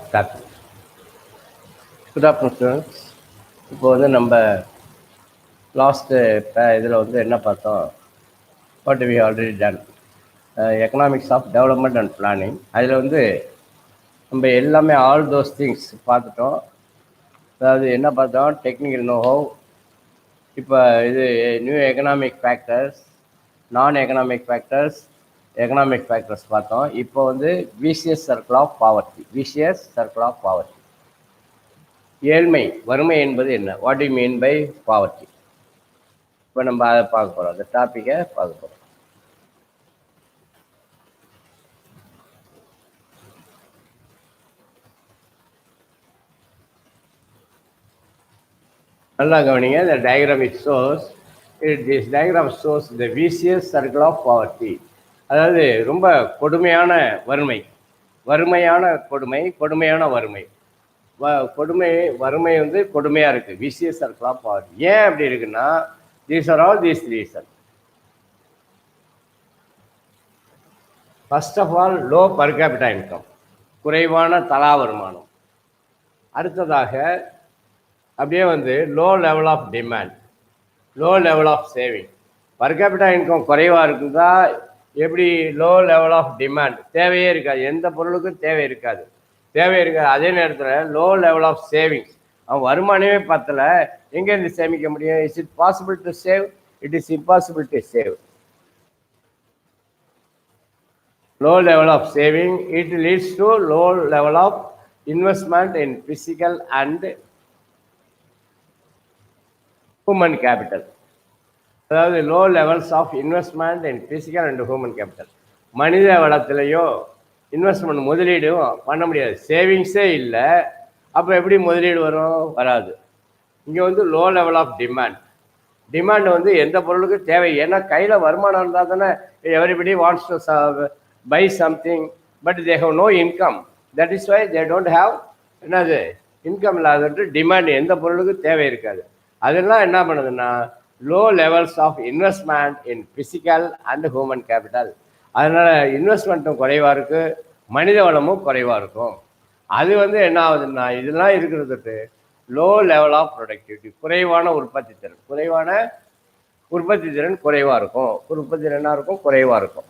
Start. Good afternoon students. இப்போ வந்து நம்ம லாஸ்ட்டு இதில் வந்து என்ன பார்த்தோம், what we already done, economics of development and planning. அதில் வந்து நம்ம எல்லாமே ஆல் தோஸ் திங்ஸ் பார்த்துட்டோம். அதாவது என்ன பார்த்தோம், டெக்னிக்கல் நோஹவ், இப்போ இது நியூ எக்கனாமிக் ஃபேக்டர்ஸ், நான் எக்கனாமிக் ஃபேக்டர்ஸ், எக்கனாமிக் ஃபேக்டர்ஸ் பார்த்தோம். இப்போ வந்து vicious circle of poverty. Vicious circle of poverty, ஏழ்மை, வறுமை என்பது என்ன, what you mean by poverty. இப்போ நம்ம அதை பார்க்க போகிறோம், அந்த டாப்பிக்கை பார்க்க போகிறோம். நல்லா கவனிங்க. இந்த diagram it shows, this diagram shows the vicious circle of poverty. அதாவது ரொம்ப கொடுமையான வறுமை, வறுமையான கொடுமை, கொடுமையான வறுமை, கொடுமை வறுமை வந்து கொடுமையாக இருக்குது. விசிஎஸ் சர்க்கிள் ஆஃப் பாவர்ட்டி ஏன் அப்படி இருக்குன்னா, these are all these reason. First of all, low per capita income, குறைவான தலா வருமானம். அடுத்ததாக அப்படியே வந்து low level of demand, low level of saving. Per capita income குறைவாக இருக்குதா, எப்படி லோ லெவல் ஆஃப் டிமாண்ட், தேவையே இருக்காது, எந்த பொருளுக்கும் தேவை இருக்காது, அதே நேரத்தில் லோ லெவல் ஆஃப் சேவிங்ஸ், அவன் வருமானமே பத்தலை, எங்கேருந்து சேமிக்க முடியும்? Is it possible to save? It is impossible to save. Low level of saving, it leads to low level of investment in physical and human capital. அதாவது low levels of investment in physical and human capital. மனித வளத்திலையோ investment முதலீடும் பண்ண முடியாது, சேவிங்ஸே இல்லை. அப்போ எப்படி முதலீடு வரும்? வராது. இங்கே வந்து low level of demand, demand வந்து எந்த பொருளுக்கும் தேவை, ஏன்னா கையில் வருமானம் இருந்தால் தானே everybody wants to buy something, but they have no income. That is why they don't have என்னது இன்கம். இல்லாதது டிமாண்ட், எந்த பொருளுக்கும் தேவை இருக்காது. அதெல்லாம் என்ன பண்ணுதுன்னா low levels of investment in physical and human capital. அதனால் இன்வெஸ்ட்மெண்ட்டும் குறைவாக இருக்குது, மனித வளமும் குறைவாக இருக்கும். அது வந்து என்ன ஆகுதுன்னா, இதெல்லாம் இருக்கிறதுக்கு லோ லெவல் ஆஃப் ப்ரொடக்டிவிட்டி, குறைவான உற்பத்தி திறன், குறைவான உற்பத்தி திறன் குறைவாக இருக்கும். உற்பத்தி திறனாக இருக்கும், குறைவாக இருக்கும்.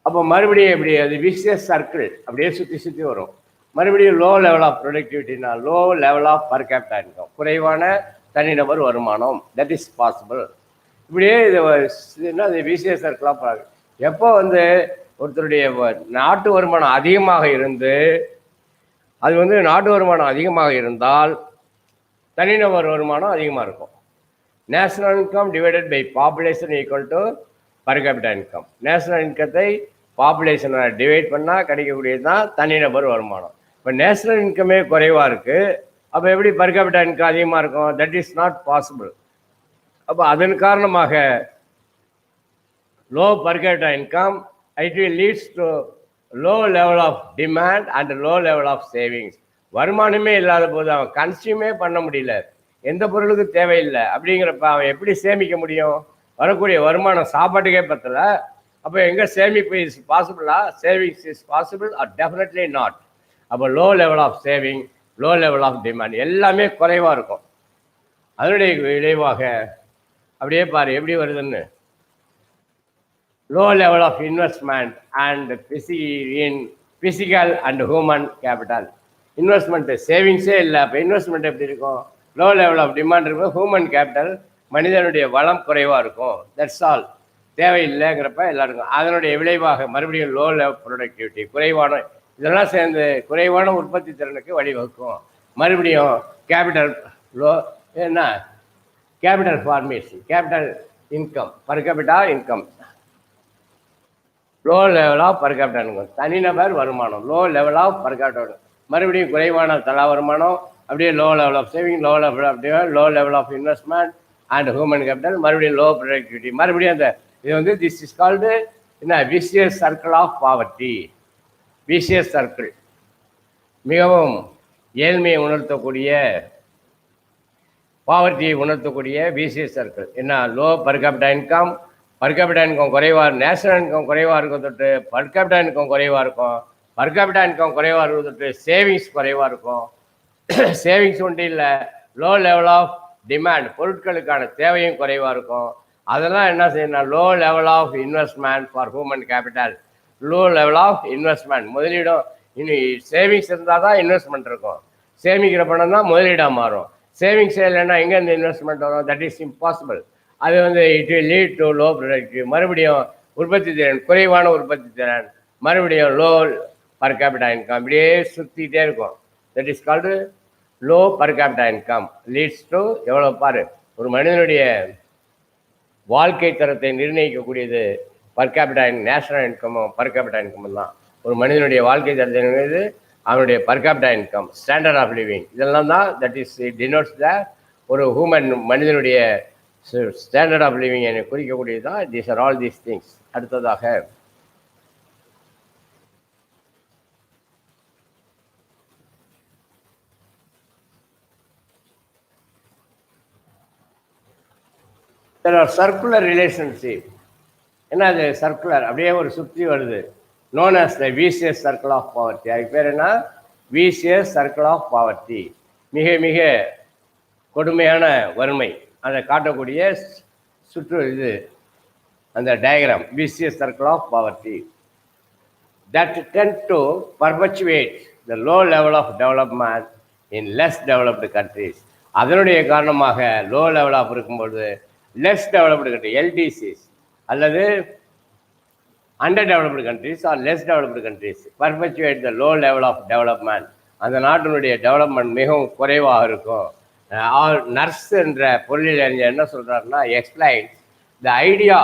அப்போ மறுபடியும் எப்படி, அது விசியஸ் சர்க்கிள் அப்படியே சுற்றி சுற்றி வரும். மறுபடியும் லோ லெவல் ஆஃப் ப்ரொடக்டிவிட்டினா low level of per capita income, குறைவான தனிநபர் வருமானம். That is possible. இப்படியே இது என்ன, அது விசியஸ் சர்க்கிள் ஆஃப். எப்போ வந்து ஒருத்தருடைய நாட்டு வருமானம் அதிகமாக இருந்து, அது வந்து நாட்டு வருமானம் அதிகமாக இருந்தால் தனிநபர் வருமானம் அதிகமாக இருக்கும். National income divided by population equal to per capita income. National இன்கத்தை பாப்புலேஷனை டிவைட் பண்ணால் கிடைக்கக்கூடியது தான் தனிநபர் வருமானம். இப்போ நேஷனல் இன்கமே குறைவாக இருக்குது, அப்போ எப்படி பர் கேபிட்டா இன்கம் அதிகமாக இருக்கும்? That is not possible. அப்போ அதன் காரணமாக low per capita income, it will leads to low level of demand and low level of savings. வருமானமே இல்லாத போது அவன் கன்சியூமே பண்ண முடியல, எந்த பொருளுக்கும் தேவையில்லை. அப்படிங்கிறப்ப அவன் எப்படி சேமிக்க முடியும்? வரக்கூடிய வருமானம் சாப்பாட்டுக்கே பத்தல. அப்போ எங்கே சேமிப்பு இஸ் பாசிபிளா? Savings is possible or definitely not. அப்போ low level of saving, low level of demand எல்லாமே குறைவாக இருக்கும். அதனுடைய விளைவாக அப்படியே பாரு எப்படி வருதுன்னு, low level of investment and in physical and human capital. Investment சேவிங்ஸே இல்லை, அப்போ இன்வெஸ்ட்மெண்ட் எப்படி இருக்கும்? லோ லெவல் ஆஃப் டிமாண்ட் இருக்கும், ஹியூமன் கேபிட்டல் மனிதனுடைய வளம் குறைவாக இருக்கும். That's all. தேவையில்லைங்கிறப்ப எல்லாருக்கும். அதனுடைய விளைவாக மறுபடியும் லோ லெவல் ப்ரொடக்டிவிட்டி, குறைவான, இதெல்லாம் சேர்ந்து குறைவான உற்பத்தி திறனுக்கு வழிவகுக்கும். மறுபடியும் கேபிட்டல் லோ, என்ன capital formation, capital income, per capita income, low level of per capita income, தனிநபர் வருமானம், low level of per capita, மறுபடியும் குறைவான தலா வருமானம், அப்படியே low level of saving, low level அப்படியே low level of investment and human capital, மறுபடியும் low productivity. மறுபடியும் அந்த இது வந்து திஸ் இஸ் கால்டு என்ன, vicious circle of poverty. Vicious circle மிகவும் ஏழ்மையை உணர்த்தக்கூடிய, பாவர்ட்டியை உணர்த்தக்கூடிய விசியஸ் சர்க்கிள். என்ன, low per capita income, per capita income குறைவாக, நேஷனல் இன்கம் குறைவாக இருக்கும் தொட்டு பர் கேபிட்டா இன்கம் குறைவாக இருக்கும். பர் கேபிட்டா இன்கம் குறைவாக இருக்கிறது, சேவிங்ஸ் குறைவாக இருக்கும். சேவிங்ஸ் ஒன்றும் இல்லை, லோ லெவல் ஆஃப் டிமாண்ட், பொருட்களுக்கான தேவையும் குறைவாக இருக்கும். அதெல்லாம் என்ன செய்யணும், low level of investment for human capital. Low level of investment, முதலீடும் இனி சேவிங்ஸ் இருந்தால் தான் இன்வெஸ்ட்மெண்ட் இருக்கும். சேமிக்கிற பணம் தான் முதலீடாக மாறும். சேவிங்ஸ் இல்லைன்னா எங்கேருந்து இன்வெஸ்ட்மெண்ட் வரும்? That is impossible. அது it will lead to low productive, மறுபடியும் உற்பத்தி திறன் குறைவான உற்பத்தி திறன், மறுபடியும் லோ பர் கேபிட்டா இன்கம், இப்படியே சுற்றிக்கிட்டே இருக்கும். That is called low per capita income leads to எவ்வளோ பாரு, ஒரு மனிதனுடைய வாழ்க்கை தரத்தை நிர்ணயிக்கக்கூடியது பர் கேபிட்டா நேஷனல் இன்கமும் பர் கேபிட்டா இன்கமும் தான். ஒரு மனிதனுடைய வாழ்க்கை தரத்தை நிர்ணயிது அவனுடைய per capita income, standard of living, இதெல்லாம் தான் தட் இஸ் டினோட்ஸ் த ஒரு ஹியூமன் மனிதனுடைய ஸ்டாண்டர்ட் ஆஃப் லிவிங் என்னை குறிக்கக்கூடியது தான். These are all these things. அடுத்ததாக there are circular relationship. என்ன அது சர்க்குலர், அப்படியே ஒரு சுற்றி வருது. Known as the vicious circle of poverty. அதுக்கு பேர் என்ன? Vicious circle of poverty. மிக மிக கொடுமையான வறுமை அதை காட்டக்கூடிய சுற்று இது அந்த diagram, vicious circle of poverty. That tend to perpetuate the low level of development in less developed countries. அதனுடைய காரணமாக லோ லெவல் ஆஃப் இருக்கும்போது லெஸ் டெவலப்டு கண்ட்ரி, எல்டிசிஸ் அல்லது under developed countries or less developed countries perpetuate the low level of development. அந்த நாட்டினுடைய development மிகவும் குறைவாக இருக்கும். Nurse என்ற பொருளில் அறிஞர் என்ன சொல்கிறாருன்னா, explain the idea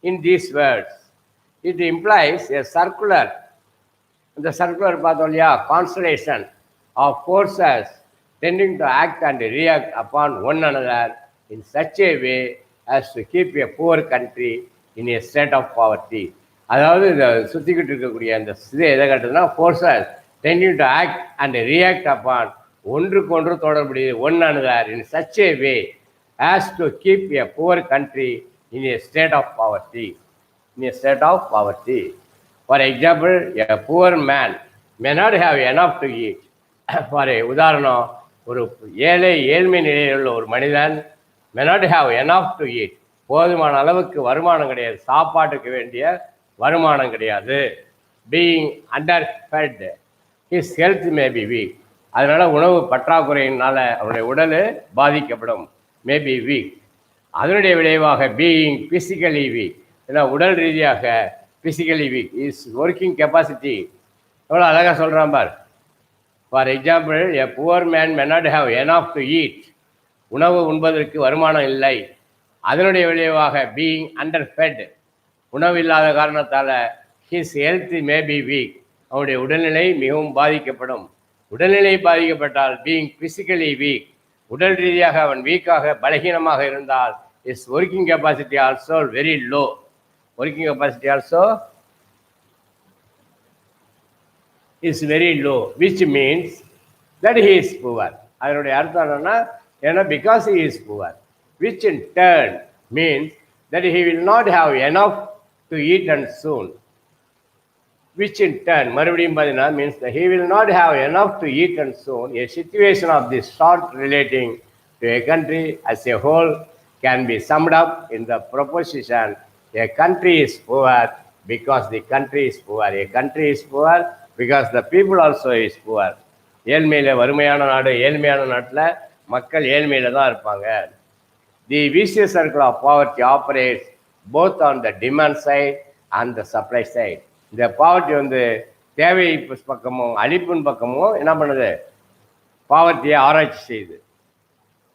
in these words. It implies a circular, இந்த சர்க்குலர் பார்த்தோம் இல்லையா, constellation of forces tending to act and react upon one another in such a way as to keep a poor country in a state of poverty. அதாவது இந்த சுற்றிக்கிட்டு இருக்கக்கூடிய அந்த இது எதை காட்டுதுன்னா, forces tending to act and react upon, ஒன்றுக்கு ஒன்று தொடர்புடைய one another in such a way as to keep a poor country in a state of poverty. In a state of poverty. For example, a poor man may not have enough to eat. For உதாரணம், ஒரு ஏழ்மை நிலையில் உள்ள ஒரு மனிதன் may not have enough to eat, போதுமான அளவுக்கு வருமானம் கிடையாது, சாப்பாட்டுக்கு வேண்டிய வருமானம் கிடையாது. being underfed, his health may be weak. அதனால உணவு பற்றாக்குறையினால அவருடைய உடல் பாதிக்கப்படும், மே பி வீக். அதனுடைய விளைவாக being physically weak, ஏன்னா உடல் ரீதியாக physically weak, is working capacity எவ்வளோ அழகாக சொல்கிறான் பார். For example, a poor man may not have enough to eat, உணவு உண்பதற்கு வருமானம் இல்லை. அதனுடைய விளைவாக பீயிங் அண்டர்ஃபெட், உணவு இல்லாத காரணத்தால் his health may be week, அவனுடைய உடல்நிலை மிகவும் பாதிக்கப்படும். உடல்நிலை பாதிக்கப்பட்டால் பீயிங் பிசிக்கலி வீக், உடல் ரீதியாக அவன் வீக்காக பலகீனமாக இருந்தால் is working capacity also very low. Working capacity also is very low, which means that he is poor. அதனுடைய அர்த்தம் என்னன்னா, ஏன்னா because he is poor, which in turn means that he will not have enough to eat and soon. Which in turn, மறுபடியும் பார்த்தீங்கன்னா, means that he will not have enough to eat and soon. A situation of this sort relating to a country as a whole can be summed up in the proposition, a country is poor because the country is poor. A country is poor because the people also is poor. ஏழ்மையில் வறுமையான நாடு, ஏழ்மையான நாட்டில் மக்கள் ஏழ்மையில் தான் இருப்பாங்க. The vicious circle of poverty operates both on the demand side and the supply side. இந்த பாவர்ட்டி தேவை பக்கமும் அளிப்பின் பக்கமும் என்ன பண்ணுது, பாவர்ட்டியை ஆராய்ச்சி செய்யுது.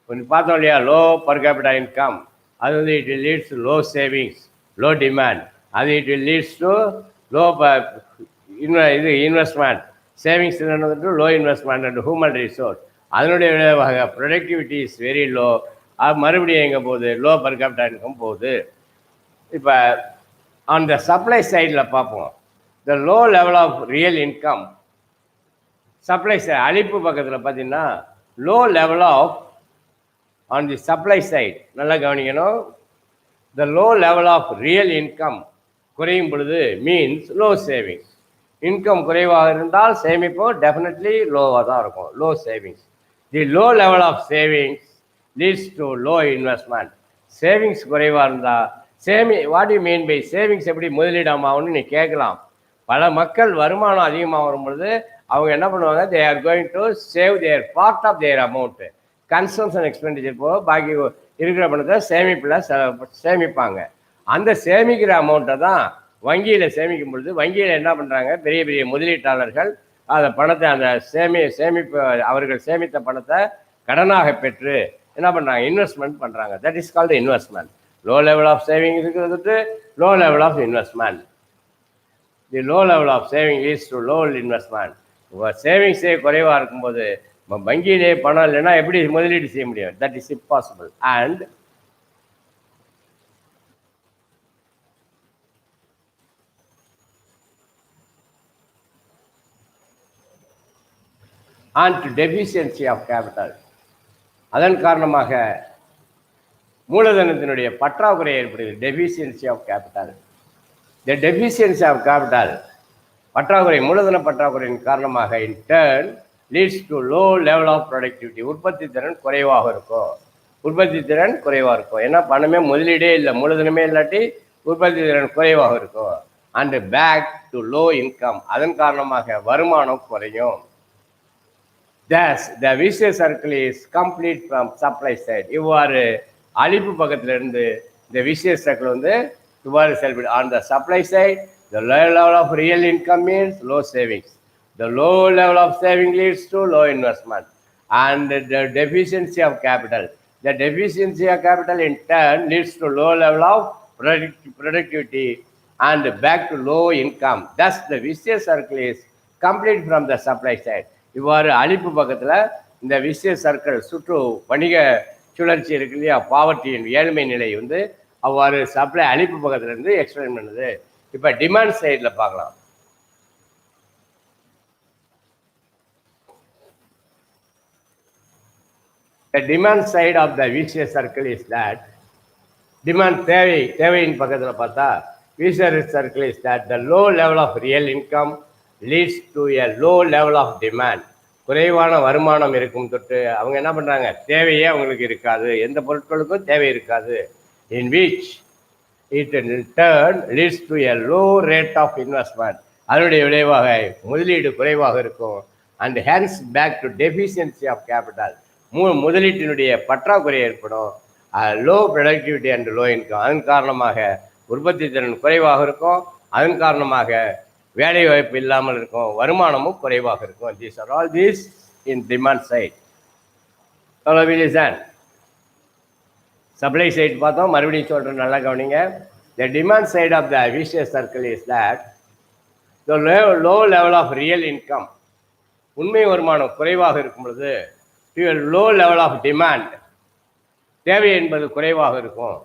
கொஞ்சம் பார்த்தோம் இல்லையா, லோ பர் கேபிட்டா இன்கம், அது it will leads to low savings, low demand. அது it will leads to low investment, savings low investment and human resource. அதனுடைய விளைவாக ப்ரொடக்டிவிட்டி இஸ் வெரி லோ. அது மறுபடியும் எங்கே போகுது, லோ பர் கேபிட்டா இன்கம் போகுது. இப்போ ஆன் த சப்ளை சைடில் பார்ப்போம். The low level of real income, supply side அளிப்பு பக்கத்தில் பார்த்தீங்கன்னா, low level of on the supply side நல்லா கவனிக்கணும். The low level of real income குறையும் பொழுது மீன்ஸ் லோ சேவிங்ஸ். இன்கம் குறைவாக இருந்தால் சேமிப்பும் டெஃபினெட்லி லோவாக தான் இருக்கும், low savings. The low level of savings leads to low investment. Savings குறைவாக இருந்தால் what you mean by savings எப்படி முதலீடாமாகும்னு நீ கேட்கலாம். பல மக்கள் வருமானம் அதிகமாக வரும்பொழுது அவங்க என்ன பண்ணுவாங்க, they are going to save their part of their amount. Consumption expenditure போக பாக்கி இருக்கிற பணத்தை சேமிப்பில் சேமிப்பாங்க. அந்த சேமிக்கிற அமௌண்ட்டை தான் வங்கியில் சேமிக்கும் பொழுது வங்கியில் என்ன பண்ணுறாங்க, பெரிய பெரிய முதலீட்டாளர்கள் அந்த பணத்தை அந்த சேமிப்பு அவர்கள் சேமித்த பணத்தை கடனாக பெற்று என்ன பண்ணுறாங்க, இன்வெஸ்ட்மெண்ட் பண்ணுறாங்க. That is called investment. Low level of saving இருக்கிறது low level of investment. The low level of saving is to low investment. சேவிங்ஸே குறைவாக இருக்கும்போது வங்கியிலே பணம் இல்லைன்னா எப்படி முதலீடு செய்ய முடியும்? That is impossible. and to deficiency of capital. அதன் காரணமாக மூலதனத்தினுடைய பற்றாக்குறை ஏற்படுகிறது. Deficiency of capital. The deficiency of capital பற்றாக்குறை, மூலதன பற்றாக்குறையின் காரணமாக in turn leads to low level of productivity. உற்பத்தி திறன் குறைவாக இருக்கும். உற்பத்தி திறன் குறைவாக இருக்கும். ஏன்னா பணமே முதலீடே இல்லை, மூலதனமே இல்லாட்டி உற்பத்தி திறன் குறைவாக இருக்கும். And back to low income. அதன் காரணமாக வருமானம் குறையும். Thus, the vicious circle is complete from supply side. இவ்வாறு அளிப்பு பக்கத்திலிருந்து இந்த vicious circle வந்து இவ்வாறு செயல்படும். On the supply side, the low level of real income means low savings. The low level of saving leads to low investment. And the deficiency of capital. The deficiency of capital in turn leads to low level of productivity and back to low income. Thus, the vicious circle is complete from the supply side. இவ்வாறு அளிப்பு பக்கத்தில் இந்த விஷய circle சுற்று வணிக சுழற்சி இருக்கு இல்லையா, பாவர்ட்டியின் ஏழ்மை நிலை வந்து அவ்வாறு சப்ளை அளிப்பு பக்கத்துலேருந்து எக்ஸ்பிளைன் பண்ணுது. இப்போ டிமாண்ட் சைடில் பார்க்கலாம். The demand side of the vicious circle is that demand தேவையின் பக்கத்தில் பார்த்தா vicious circle is that the low level of real income leads to a low level of demand. குறைவான வருமானம் இருக்கும் தொட்டு அவங்க என்ன பண்ணுறாங்க, தேவையே அவங்களுக்கு இருக்காது, எந்த பொருட்களுக்கும் தேவை இருக்காது. in which it in turn leads to a low rate of investment. அதனுடைய விளைவாக முதலீடு குறைவாக இருக்கும். and hence back to deficiency of capital. முதலீட்டினுடைய பற்றாக்குறை ஏற்படும். Low productivity and low income. அதன் காரணமாக உற்பத்தி திறன் குறைவாக இருக்கும். அதன் காரணமாக வேலை வாய்ப்பு இல்லாமல் இருக்கும், வருமானமும் குறைவாக இருக்கும். These are all these in demand side. Supply side பார்த்தோம், மறுபடியும் சொல்கிறேன், நல்லா கவனிங்க. The demand side of the vicious circle is that the low level of real income. உண்மை வருமானம் குறைவாக இருக்கும் பொழுது to a low level of demand. தேவை என்பது குறைவாக இருக்கும்.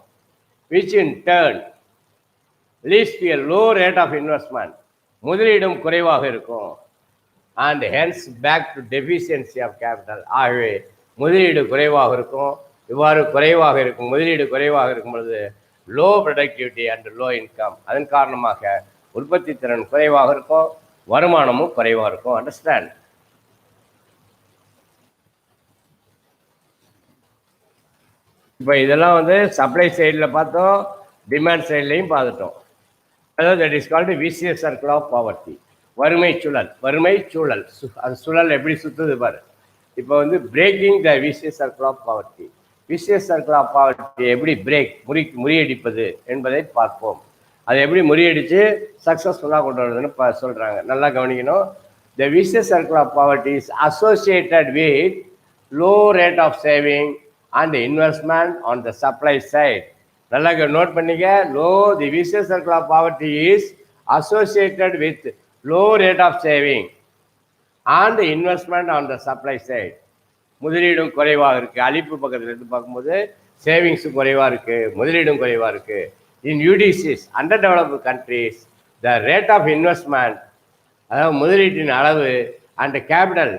which in turn leads to a low rate of investment. முதலீடும் குறைவாக இருக்கும். and hence back to deficiency of capital. ஆகவே முதலீடு குறைவாக இருக்கும். இவ்வாறு குறைவாக இருக்கும், முதலீடு குறைவாக இருக்கும் பொழுது low productivity and low income. அதன் காரணமாக உற்பத்தி திறன் குறைவாக இருக்கும், வருமானமும் குறைவாக இருக்கும். அண்டர்ஸ்டாண்ட்? இப்போ இதெல்லாம் வந்து சப்ளை சைடில் பார்த்தோம், டிமாண்ட் சைட்லையும் பார்த்துட்டோம். அதாவது that is called vicious circle of poverty. வறுமை சுழல். வறுமை சூழல், அது சுழல் எப்படி சுற்றுது பாரு. இப்போ வந்து breaking the vicious circle of poverty. Vicious circle of poverty எப்படி முறியடிப்பது என்பதை பார்ப்போம். அதை எப்படி முறியடித்து சக்ஸஸ்ஃபுல்லாக கொண்டு வரதுன்னு சொல்கிறாங்க. நல்லா கவனிக்கணும். The vicious circle of poverty is associated with low rate of saving and investment on the supply side. நல்லா நோட் பண்ணிக்க. The vicious circle of poverty is associated with low rate of saving and investment on the supply side. முதலீடும் குறைவாக இருக்குது. அளிப்பு பக்கத்தில் இருந்து பார்க்கும்போது சேவிங்ஸும் குறைவாக இருக்குது, முதலீடும் குறைவாக இருக்குது. In UDCs, under developed countries, the rate of investment, அதாவது முதலீட்டின் அளவு and capital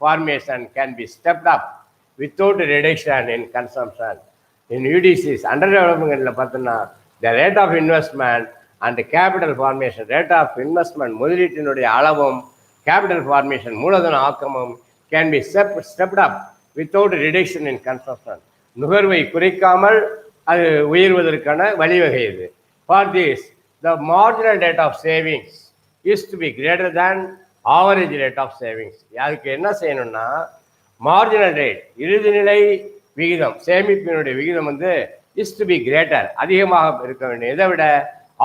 formation can be stepped up without reduction in consumption. In UDCs, under development பார்த்தோம்னா the rate of investment and capital formation rate of investment முதலீட்டினுடைய அளவும் capital formation மூலதன ஆக்கமும் can be stepped up without reduction in consumption. நுகர்வை குறைக்காமல் அது உயர்வதற்கான வழிவகை இது. For this the marginal rate of savings is to be greater than average rate of savings. அதுக்கு என்ன செய்யணும்னா மார்ஜினல் ரேட் இறுதிநிலை விகிதம் சேமிப்பினுடைய விகிதம் வந்து இஸ் டு பி கிரேட்டர் அதிகமாக இருக்க வேண்டும். இதை விட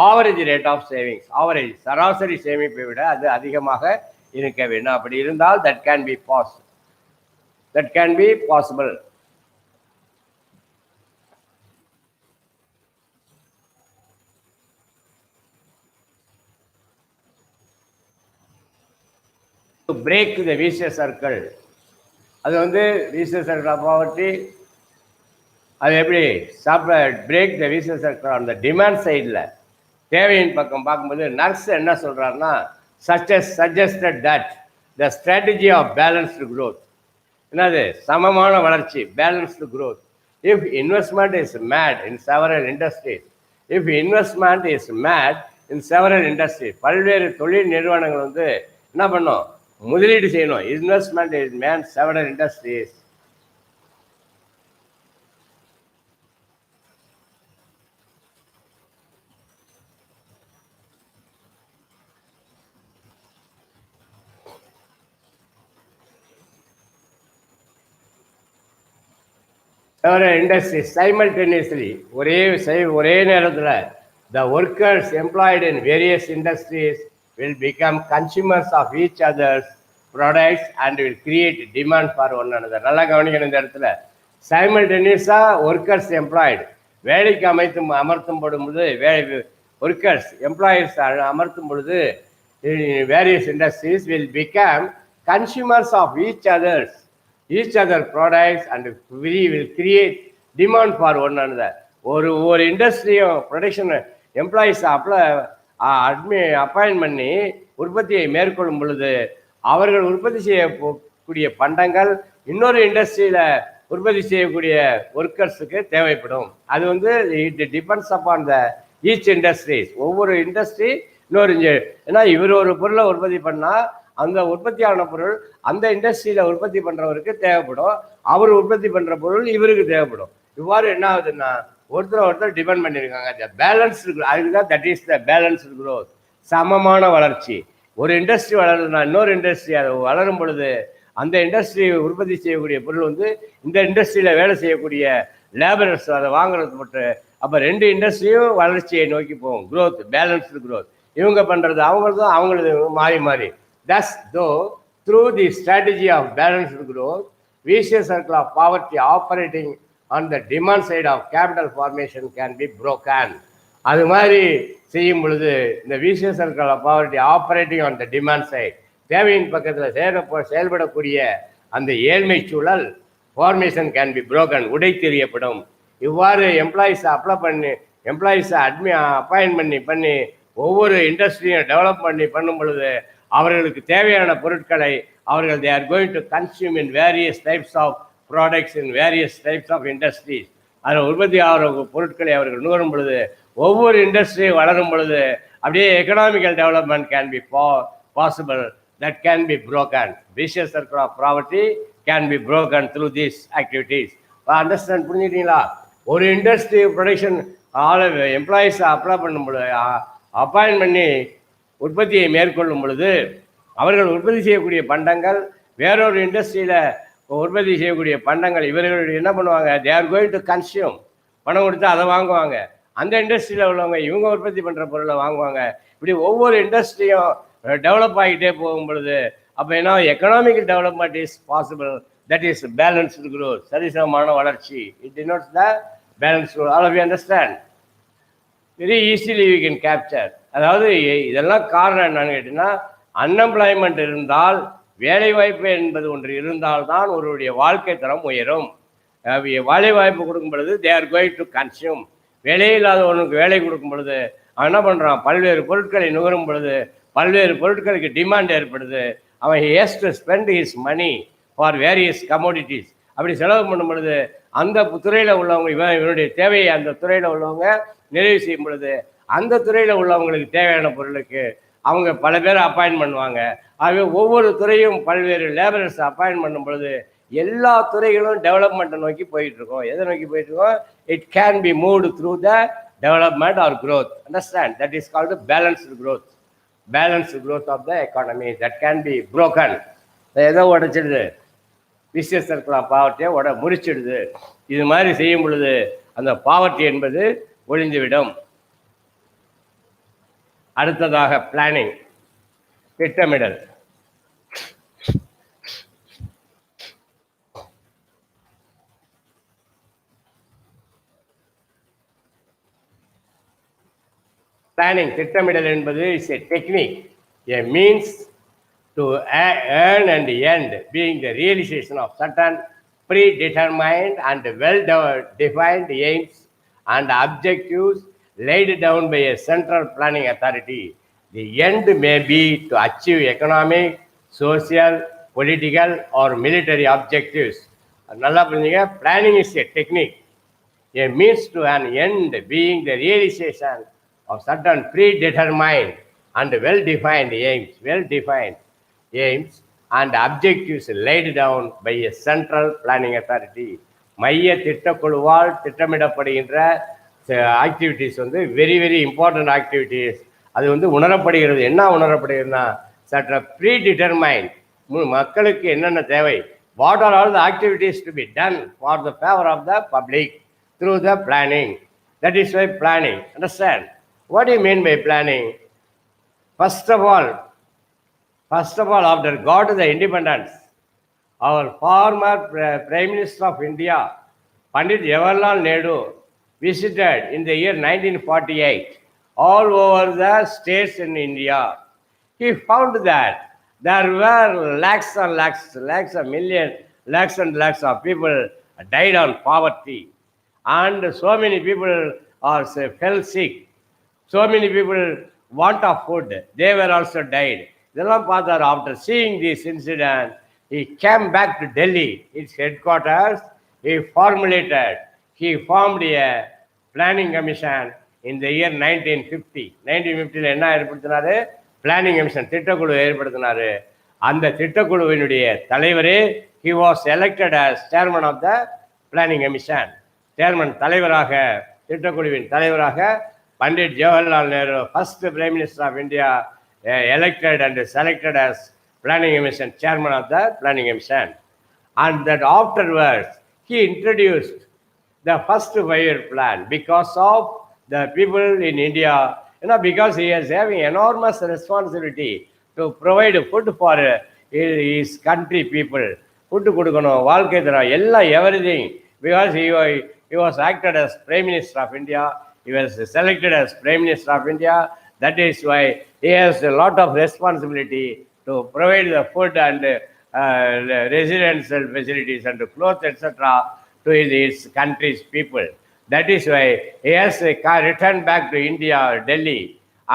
average rate of savings average சராசரி சேமிப்பை விட அது அதிகமாக இருக்க வேண்டும். அப்படி இருந்தால் that can be possible. To break the vicious circle, அது வந்து vicious circle of poverty அது எப்படி பிரேக் த விசியஸ் சர்க்கிள் அந்த டிமாண்ட் சைடில் தேவையின் பக்கம் பார்க்கும்போது நர்ஸ் என்ன சொல்கிறாருன்னா suggested that the strategy of balanced growth என்னது சமமான வளர்ச்சி balanced growth if investment is mad in several industries பல்வேறு தொழில் நிறுவனங்கள் வந்து என்ன பண்ணும் முதலீடு செய்யணும். Investment is man several industries simultaneously ஒரே நேரத்தில் the workers employed in various industries will become consumers of each other's products and will create demand for one another. நல்லா கவனிக்கணும் இந்த இடத்துல. சைமல்டேனியஸாக ஒர்க்கர்ஸ் எம்ப்ளாய்டு வேலைக்கு அமர்த்தும் பொழுது ஒர்க்கர்ஸ் எம்ப்ளாயர்ஸ் அமர்த்தும் பொழுது various industries will become consumers of each other products and will create demand for one another. ஒரு இண்டஸ்ட்ரியும் production employees appoint பண்ணி உற்பத்தியை மேற்கொள்ளும் பொழுது அவர்கள் உற்பத்தி செய்யக்கூடிய பண்டங்கள் இன்னொரு இண்டஸ்ட்ரியில் உற்பத்தி செய்யக்கூடிய ஒர்க்கர்ஸுக்கு தேவைப்படும். அது வந்து it depends upon the each industries. ஒவ்வொரு இண்டஸ்ட்ரி இன்னொரு ஏன்னா இவர் ஒரு பொருளை உற்பத்தி பண்ணால் அந்த உற்பத்தியான பொருள் அந்த இண்டஸ்ட்ரியில் உற்பத்தி பண்ணுறவருக்கு தேவைப்படும். அவர் உற்பத்தி பண்ணுற பொருள் இவருக்கு தேவைப்படும். இவ்வாறு என்ன ஆகுதுன்னா ஒருத்தர் டிபெண்ட் பண்ணியிருக்காங்க. பேலன்ஸ்டு அதுதான் that is the balanced growth சமமான வளர்ச்சி. ஒரு இண்டஸ்ட்ரி வளருதுன்னா இன்னொரு இண்டஸ்ட்ரி அது வளரும் பொழுது அந்த இண்டஸ்ட்ரி உற்பத்தி செய்யக்கூடிய பொருள் வந்து இந்த இண்டஸ்ட்ரியில் வேலை செய்யக்கூடிய லேபரர்ஸ் அதை வாங்குறது மட்டும் அப்போ ரெண்டு இண்டஸ்ட்ரியும் வளர்ச்சியை நோக்கி போகும். க்ரோத் பேலன்ஸ்டு க்ரோத் இவங்க பண்ணுறது அவங்களது மாறி thus though through the strategy of balanced growth vicious circle of poverty operating on the demand side of capital formation can be broken. அது மாதிரி செய்யும் பொழுது இந்த vicious circle of poverty operating on the demand side தேவையின் பக்கத்தில் செயல்படக்கூடிய அந்த ஏழ்மை சூழல் ஃபார்மேஷன் கேன் பி புரோக்கன் உடைத்தெறியப்படும். இவ்வாறு எம்ப்ளாயீஸை அப்பாயின் பண்ணி ஒவ்வொரு இண்டஸ்ட்ரியும் டெவலப் பண்ணும் பொழுது அவர்களுக்கு தேவையான பொருட்களை அவர்கள் they are going to consume in various types of products in various types of industries. அதில் உற்பத்தி ஆகிற பொருட்களை அவர்கள் நுகரும் பொழுது ஒவ்வொரு இண்டஸ்ட்ரியும் வளரும் பொழுது அப்படியே economical development can be possible. That can be broken. Vicious circle of poverty can be broken through these activities. Understand புரிஞ்சுட்டீங்களா? ஒரு இண்டஸ்ட்ரி ப்ரொடக்ஷன் எம்ப்ளாயீஸை அப்பாயின் பண்ணி உற்பத்தியை மேற்கொள்ளும் பொழுது அவர்கள் உற்பத்தி செய்யக்கூடிய பண்டங்கள் வேறொரு இண்டஸ்ட்ரியில் உற்பத்தி செய்யக்கூடிய பண்டங்கள் இவர்கள் என்ன பண்ணுவாங்க they are going to consume. பணம் கொடுத்து அதை வாங்குவாங்க. அந்த இண்டஸ்ட்ரியில் உள்ளவங்க இவங்க உற்பத்தி பண்ணுற பொருளை வாங்குவாங்க. இப்படி ஒவ்வொரு இண்டஸ்ட்ரியும் டெவலப் ஆகிட்டே போகும் பொழுது அப்போ என்ன economic development is possible. That is balanced growth சரிசமமான வளர்ச்சி. It denotes the balanced growth. All of you understand very easily you can capture. அதாவது இதெல்லாம் காரணம் என்னன்னு கேட்டிங்கன்னா அன்எம்ப்ளாய்மெண்ட் இருந்தால் வேலைவாய்ப்பு என்பது ஒன்று இருந்தால்தான் ஒருவருடைய வாழ்க்கை தரம் உயரும். வேலைவாய்ப்பு கொடுக்கும் பொழுது தே ஆர் கோயிங் டு கன்சியூம். வேலையே இல்லாதவனுக்கு வேலை கொடுக்கும் பொழுது அவன் என்ன பண்ணுறான் பல்வேறு பொருட்களை நுகரும் பொழுது பல்வேறு பொருட்களுக்கு டிமாண்ட் ஏற்படுது. அவன் has to spend his money for various commodities. அப்படி செலவு பண்ணும் பொழுது அந்த துறையில் உள்ளவங்க இவனுடைய தேவையை அந்த துறையில் உள்ளவங்க நிறைவு செய்யும் பொழுது அந்த துறையில் உள்ளவங்களுக்கு தேவையான பொருளுக்கு அவங்க பல பேர் அப்பாயின்ட் பண்ணுவாங்க. ஆகவே ஒவ்வொரு துறையும் பல்வேறு லேபரர்ஸ் அப்பாயின்ட் பண்ணும் பொழுது எல்லா துறைகளும் டெவலப்மெண்ட்டை நோக்கி போயிட்டு இருக்கோம். எதை நோக்கி போயிட்டு இருக்கோம்? It can be moved through the development or growth. Understand? That is called balanced growth. Balanced growth of the economy that can be broken. ஏதோ உடைச்சிடுது, விசியஸ் சர்க்கிள் ஆஃப் பாவர்ட்டியை முறிச்சிடுது. இது மாதிரி செய்யும் பொழுது அந்த பாவர்ட்டி என்பது ஒழிந்துவிடும். அடுத்ததாக பிளானிங், திட்டமிடல். Planning, திட்டமிடல் என்பது is a technique, a means to earn and end, being the realization of certain predetermined and well-defined aims and objectives laid down by a central planning authority. The end may be to achieve economic, social, political or military objectives. நல்லா புரிஞ்சுங்க. Planning is a technique, a means to an end, being the realization of certain predetermined and well-defined aims and objectives laid down by a central planning authority. மைய திட்டக்குழுவால் திட்டமிடப்படுகின்ற activities very very important activities. அது உணரப்படுகிறது. என்ன உணரப்படுகிறதுனா, சற்ற pre determined, மக்களுக்கு என்னென்ன தேவை, what are all the activities to be done for the favour of the public through the planning. That is why planning. Understand? What do you mean by planning? First of all, after got the independence, our former Prime Minister of India, Pandit Jawaharlal Nehru, visited in the year 1948 all over the states in India. He found that there were lakhs and lakhs of people died on poverty, and so many people fell sick. So many people want of food, they were also died. இதெல்லாம் பார்த்தார். After seeing this incident, he came back to Delhi, its headquarters. He formed a planning commission in the year 1950. 1950 என்ன ஏற்படுத்தினாரு? Planning commission, திட்டக்குழு ஏற்படுத்தினாரு. அந்த திட்டக்குழுவினுடைய தலைவரே, he was elected as chairman of the planning commission. Chairman தலைவராக, திட்டக்குழுவின் தலைவராக Pandit Jawaharlal Nehru, first Prime Minister of India, elected and selected as Planning Commission, chairman of the Planning Commission. And that afterwards, he introduced the first 5-year plan because of the people in India, because he is having enormous responsibility to provide food for his country people. Food கொடுக்கணும், வாழ்க்கை தரம், எல்லாம், everything. Because he was acted as Prime Minister of India. He was selected as Prime Minister of India. That is why he has a lot of responsibility to provide the food and residential facilities and clothes, etc. to his country's people. That is why he has returned back to India, Delhi,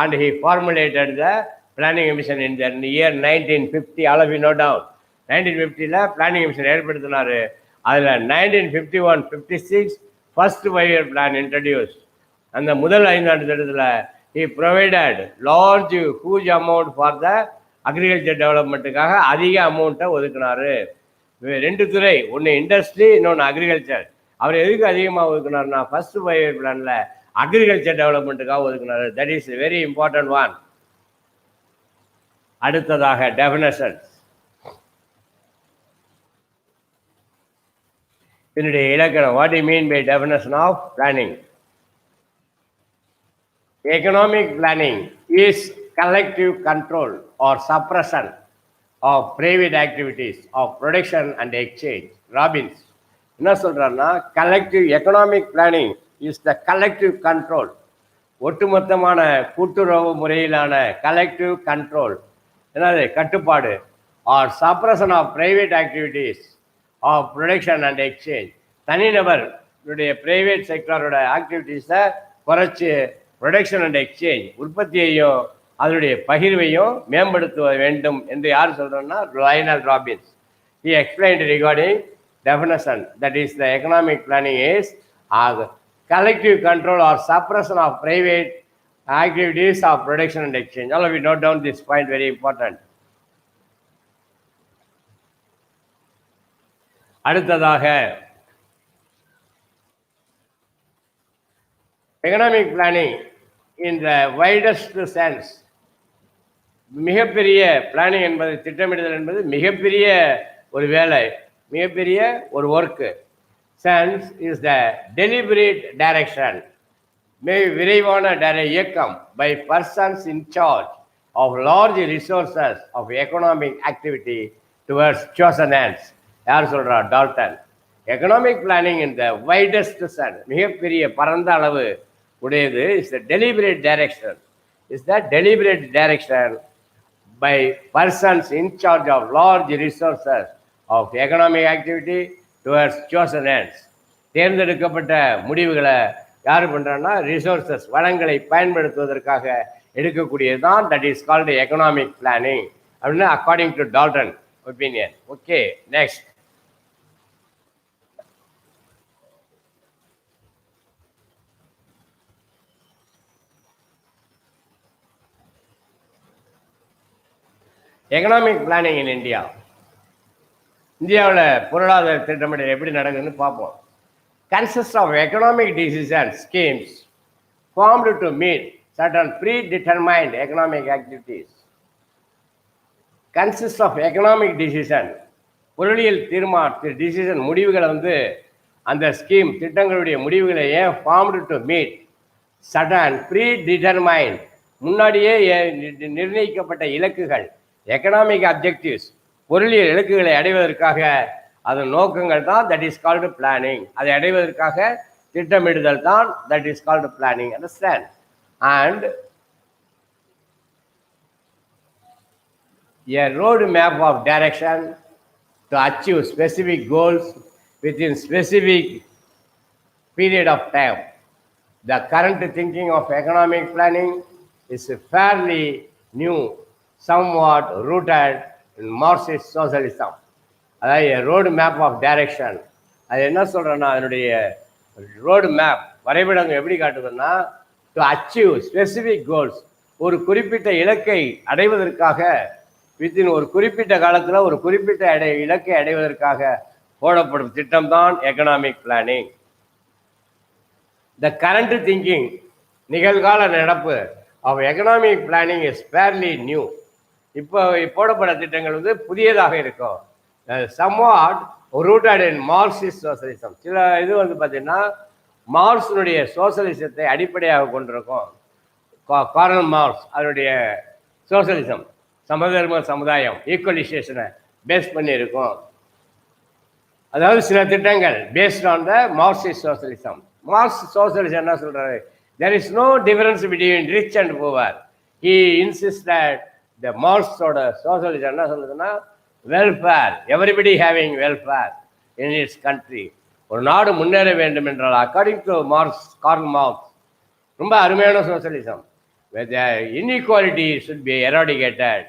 and he formulated the planning commission in the year 1950. All of you know down. 1950 planning commission ஏற்படுத்தினாரு. அதில் 1951-56 first 5-year plan introduced. அந்த முதல் 5 ஆண்டு திட்டத்தில் he provided huge amount for the agriculture டெவலப்மெண்ட்டுக்காக அதிக அமௌண்ட்டை ஒதுக்கினாரு. 2 துறை, ஒன்று industry, இன்னொன்று அக்ரிகல்ச்சர். அவர் எதுக்கு அதிகமாக ஒதுக்கினார்னா, ஃபர்ஸ்ட் 5-year பிளானில் அக்ரிகல்ச்சர் டெவலப்மெண்ட்டுக்காக ஒதுக்கினாரு. That is very important one. அடுத்ததாக டெஃபினேஷன்ஸ். இதனுடைய இலக்கணம். What you mean by definition of planning? Economic planning is collective control or suppression of private activities of production and exchange. Robbins என்ன சொல்றாருன்னா, collective economic planning is the collective control, ஒட்டுமொத்தமான கூட்டுறவு முறையிலான collective control, என்னது கட்டுப்பாடு, or suppression of private activities of production and exchange. தனிநபருடைய private செக்டரோட ஆக்டிவிட்டீஸை குறைச்சி ப்ரொடக்ஷன் அண்ட் எக்ஸ்சேஞ்ச், உற்பத்தியையும் அதனுடைய பகிர்வையும் மேம்படுத்த வேண்டும் என்று யார் சொல்றோம்னா, Lionel Robbins. He explained regarding definition, that is the economic planning is collective control or suppression of private activities of production and exchange. All of you note down this point, very important. அடுத்ததாக economic planning in the widest sense, மிகப்பெரிய planning என்பது, திட்டமிடுதல் என்பது மிகப்பெரிய ஒரு வேலை, மிகப்பெரிய ஒரு work. Sense is the deliberate direction, மிக விரைவான இயக்கம் by persons in charge of large resources of economic activity towards chosen ends. யார் சொல்றா? Dalton. Economic planning in the widest sense, மிகப்பெரிய பரந்த அளவு உடையது. Is the deliberate direction, is the deliberate direction by persons in charge of large resources of economic activity towards chosen ends. தேர்ந்தெடுக்கப்பட்ட முடிவுகளை யார் பண்ணுறான்னா, ரிசோர்சஸ், வளங்களை பயன்படுத்துவதற்காக எடுக்கக்கூடியது தான். That is called economic planning அப்படின்னு according to Dalton opinion. Okay, next. Economic planning in India. இந்தியாவில் பொருளாதார திட்டமிடல் எப்படி நடக்குதுன்னு பார்ப்போம். Consists of economic decision schemes formed to meet certain predetermined economic activities. Consists of economic decision, பொருளியல் decision, முடிவுகளை அந்த ஸ்கீம், திட்டங்களுடைய முடிவுகளை ஏன் ஃபார்ம்டு டு மீட் சடன் ப்ரீடிட்டர்மைண்ட், முன்னாடியே நிர்ணயிக்கப்பட்ட இலக்குகள், எக்கனாமிக் அப்ஜெக்டிவ்ஸ், பொருளியல் இலக்குகளை அடைவதற்காக அதன் நோக்கங்கள் தான். That is called planning. அதை அடைவதற்காக திட்டமிடுதல் தான். That is called planning. Understand? And a road map of direction to achieve specific goals within specific period of time. The current thinking of economic planning is fairly new, somewhat rooted in Marxist socialism. அதாவது road map of direction. அது என்ன சொல்கிறேன்னா, அதனுடைய road map, வரைபடங்கள் எப்படி காட்டுதுன்னா, to achieve specific goals, ஒரு குறிப்பிட்ட இலக்கை அடைவதற்காக, வித்தின் ஒரு குறிப்பிட்ட காலத்தில் ஒரு குறிப்பிட்ட இலக்கை அடைவதற்காக போடப்படும் திட்டம் தான் economic planning. The current thinking, நிகழ்கால நடப்பு of economic planning is fairly new. இப்போ போடப்பட திட்டங்கள் புதியதாக இருக்கும். somewhat rooted in Marxist socialism. சில இது பார்த்தீங்கன்னா மார்க்ஸினுடைய சோசலிசத்தை அடிப்படையாக கொண்டிருக்கும். கார்ல் மார்க்ஸ் அதனுடைய சோசலிசம், சமதர்ம சமுதாயம், ஈக்குவலைசேஷனை பேஸ் பண்ணி இருக்கும். அதாவது சில திட்டங்கள் based on the Marxist socialism. Marx socialism என்ன சொல்றாரு? there is no difference between rich and poor. he insisted the மார்க்ஸோட socialism என்ன சொல்லுதுன்னா, welfare, everybody having welfare in its country. ஒரு நாடு முன்னேற வேண்டும் என்றால் according to Marx, Karl Marx, ரொம்ப அருமையான socialism. Inequality should be eradicated.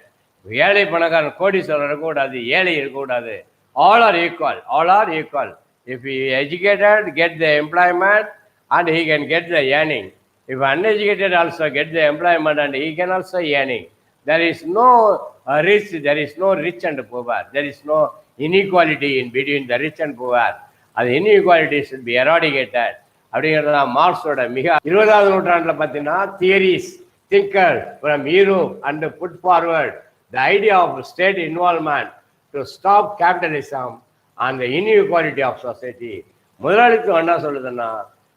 ஏழை பணக்காரன் கோடீஸ்வரர் இருக்கக்கூடாது, ஏழை இருக்கக்கூடாது. All are equal, all are equal. If he educated, get the employment and he can get the earning. If uneducated also get the employment and he can also earning. There is no rich, there is no rich and poor. There is no inequality in between the rich and poor. அது inequality should be eradicated. அப்படிங்கிறத மார்க்ஸோட மிக 20வது நூற்றாண்டில் பார்த்தீங்கன்னா theories, thinker from Europe and put forward the idea of state involvement to stop capitalism and the inequality of society. முதலாளித்துவம் என்ன சொல்லுதுன்னா,